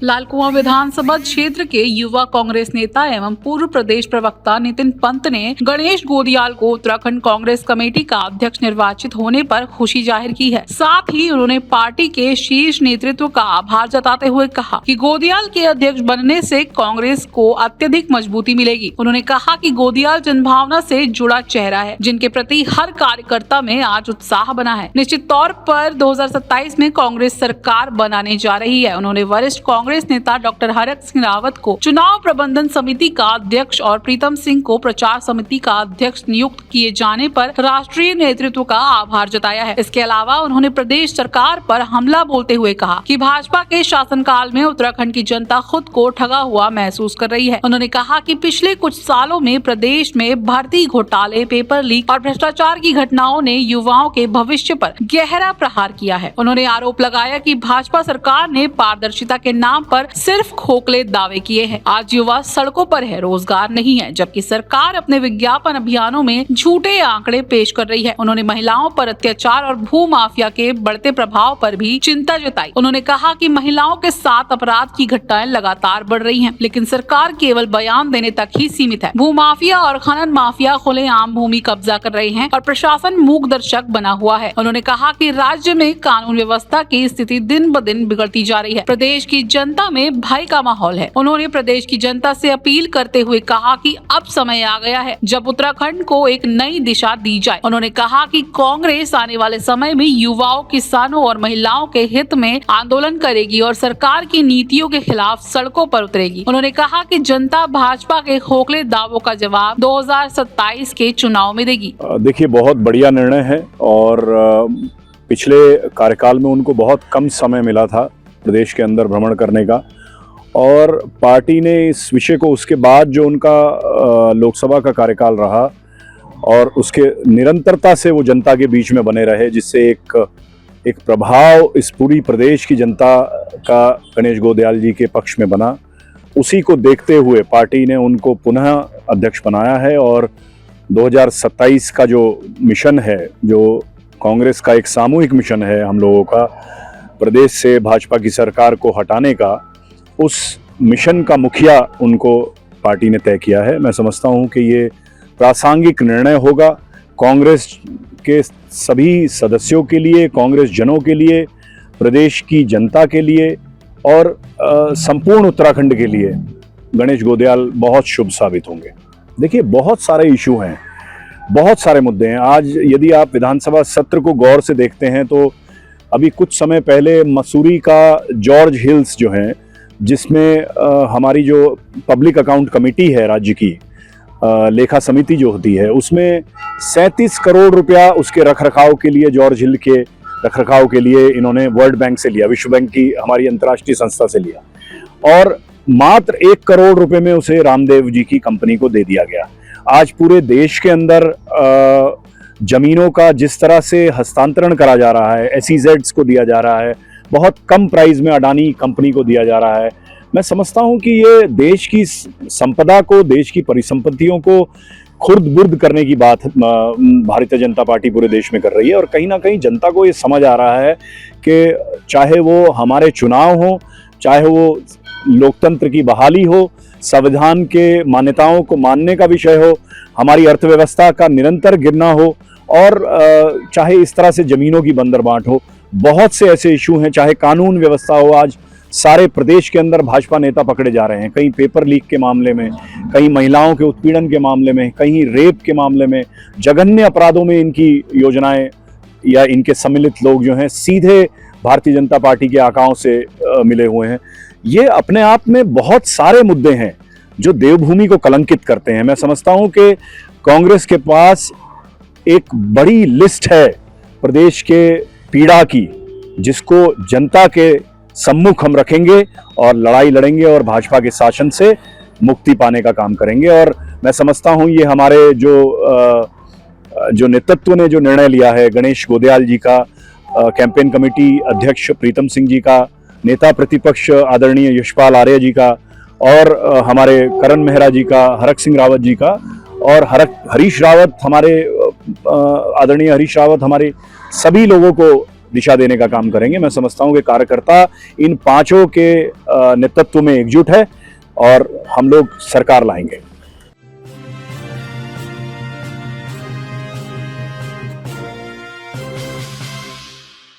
लालकुआं विधानसभा क्षेत्र के युवा कांग्रेस नेता एवं पूर्व प्रदेश प्रवक्ता नितिन पंत ने गणेश गोदियाल को उत्तराखंड कांग्रेस कमेटी का अध्यक्ष निर्वाचित होने पर खुशी जाहिर की है। साथ ही उन्होंने पार्टी के शीर्ष नेतृत्व का आभार जताते हुए कहा कि गोदियाल के अध्यक्ष बनने से कांग्रेस को अत्यधिक मजबूती मिलेगी। उन्होंने कहा कि गोदियाल जनभावना से जुड़ा चेहरा है, जिनके प्रति हर कार्यकर्ता में आज उत्साह बना है। निश्चित तौर पर 2027 में कांग्रेस सरकार बनाने जा रही है। उन्होंने वरिष्ठ कांग्रेस नेता डॉक्टर हरक सिंह रावत को चुनाव प्रबंधन समिति का अध्यक्ष और प्रीतम सिंह को प्रचार समिति का अध्यक्ष नियुक्त किए जाने पर राष्ट्रीय नेतृत्व का आभार जताया है। इसके अलावा उन्होंने प्रदेश सरकार पर हमला बोलते हुए कहा कि भाजपा के शासनकाल में उत्तराखंड की जनता खुद को ठगा हुआ महसूस कर रही है। उन्होंने कहा कि पिछले कुछ सालों में प्रदेश में भर्ती घोटाले, पेपर लीक और भ्रष्टाचार की घटनाओं ने युवाओं के भविष्य पर गहरा प्रहार किया है। उन्होंने आरोप लगाया कि भाजपा सरकार ने पारदर्शिता के नाम पर सिर्फ खोखले दावे किए हैं। आज युवा सड़कों पर है, रोजगार नहीं है, जबकि सरकार अपने विज्ञापन अभियानों में झूठे आंकड़े पेश कर रही है। उन्होंने महिलाओं पर अत्याचार और भू माफिया के बढ़ते प्रभाव पर भी चिंता जताई। उन्होंने कहा कि महिलाओं के साथ अपराध की घटनाएं लगातार बढ़ रही हैं, लेकिन सरकार केवल बयान देने तक ही सीमित है। भू माफिया और खनन माफिया खुलेआम भूमि कब्जा कर रहे हैं और प्रशासन मूक दर्शक बना हुआ है। उन्होंने कहा कि राज्य में कानून व्यवस्था की स्थिति दिन ब दिन बिगड़ती जा रही है। प्रदेश की जनता में भय का माहौल है। उन्होंने प्रदेश की जनता से अपील करते हुए कहा कि अब समय आ गया है जब उत्तराखंड को एक नई दिशा दी जाए। उन्होंने कहा कि कांग्रेस आने वाले समय में युवाओं, किसानों और महिलाओं के हित में आंदोलन करेगी और सरकार की नीतियों के खिलाफ सड़कों पर उतरेगी। उन्होंने कहा कि जनता भाजपा के खोखले दावों का जवाब 2027 के चुनाव में देगी। देखिए, बहुत बढ़िया निर्णय है और पिछले कार्यकाल में उनको बहुत कम समय मिला था प्रदेश के अंदर भ्रमण करने का, और पार्टी ने इस विषय को उसके बाद जो उनका लोकसभा का कार्यकाल रहा और उसके निरंतरता से वो जनता के बीच में बने रहे, जिससे एक प्रभाव इस पूरी प्रदेश की जनता का गणेश गोदियाल जी के पक्ष में बना। उसी को देखते हुए पार्टी ने उनको पुनः अध्यक्ष बनाया है और 2027 का जो मिशन है, जो कांग्रेस का एक सामूहिक मिशन है हम लोगों का, प्रदेश से भाजपा की सरकार को हटाने का, उस मिशन का मुखिया उनको पार्टी ने तय किया है। मैं समझता हूं कि ये प्रासंगिक निर्णय होगा कांग्रेस के सभी सदस्यों के लिए, कांग्रेस जनों के लिए, प्रदेश की जनता के लिए और संपूर्ण उत्तराखंड के लिए गणेश गोदियाल बहुत शुभ साबित होंगे। देखिए, बहुत सारे इशू हैं, बहुत सारे मुद्दे हैं। आज यदि आप विधानसभा सत्र को गौर से देखते हैं तो अभी कुछ समय पहले मसूरी का जॉर्ज हिल्स जो है, जिसमें हमारी जो पब्लिक अकाउंट कमेटी है राज्य की, लेखा समिति जो होती है, उसमें 37 करोड़ रुपया उसके रखरखाव के लिए, जॉर्ज हिल के रखरखाव के लिए इन्होंने वर्ल्ड बैंक से लिया, विश्व बैंक की हमारी अंतर्राष्ट्रीय संस्था से लिया, और मात्र 1 करोड़ रुपए में उसे रामदेव जी की कंपनी को दे दिया गया। आज पूरे देश के अंदर जमीनों का जिस तरह से हस्तांतरण करा जा रहा है, SEZs को दिया जा रहा है, बहुत कम प्राइस में अडानी कंपनी को दिया जा रहा है। मैं समझता हूं कि ये देश की संपदा को, देश की परिसंपत्तियों को खुर्द-बुर्द करने की बात भारतीय जनता पार्टी पूरे देश में कर रही है, और कहीं ना कहीं जनता को ये समझ आ रहा है कि चाहे वो हमारे चुनाव हो, चाहे वो लोकतंत्र की बहाली हो, संविधान के मान्यताओं को मानने का विषय हो, हमारी अर्थव्यवस्था का निरंतर गिरना हो, और चाहे इस तरह से जमीनों की बंदरबांट हो, बहुत से ऐसे इशू हैं, चाहे कानून व्यवस्था हो। आज सारे प्रदेश के अंदर भाजपा नेता पकड़े जा रहे हैं, कहीं पेपर लीक के मामले में, कहीं महिलाओं के उत्पीड़न के मामले में, कहीं रेप के मामले में, जघन्य अपराधों में इनकी योजनाएं या इनके सम्मिलित लोग जो हैं सीधे भारतीय जनता पार्टी के आकाओं से मिले हुए हैं। ये अपने आप में बहुत सारे मुद्दे हैं जो देवभूमि को कलंकित करते हैं। मैं समझता हूं कि कांग्रेस के पास एक बड़ी लिस्ट है प्रदेश के पीड़ा की, जिसको जनता के सम्मुख हम रखेंगे और लड़ाई लड़ेंगे और भाजपा के शासन से मुक्ति पाने का काम करेंगे। और मैं समझता हूं ये हमारे जो नेतृत्व ने जो निर्णय लिया है, गणेश गोदियाल जी का, कैंपेन कमेटी अध्यक्ष प्रीतम सिंह जी का, नेता प्रतिपक्ष आदरणीय यशपाल आर्य जी का, और हमारे करण मेहरा जी का, हरक सिंह रावत जी का, और हरीश रावत, हमारे आदरणीय हरीश रावत, हमारे सभी लोगों को दिशा देने का काम करेंगे। मैं समझता हूं कि कार्यकर्ता इन पांचों के नेतृत्व में एकजुट है और हम लोग सरकार लाएंगे।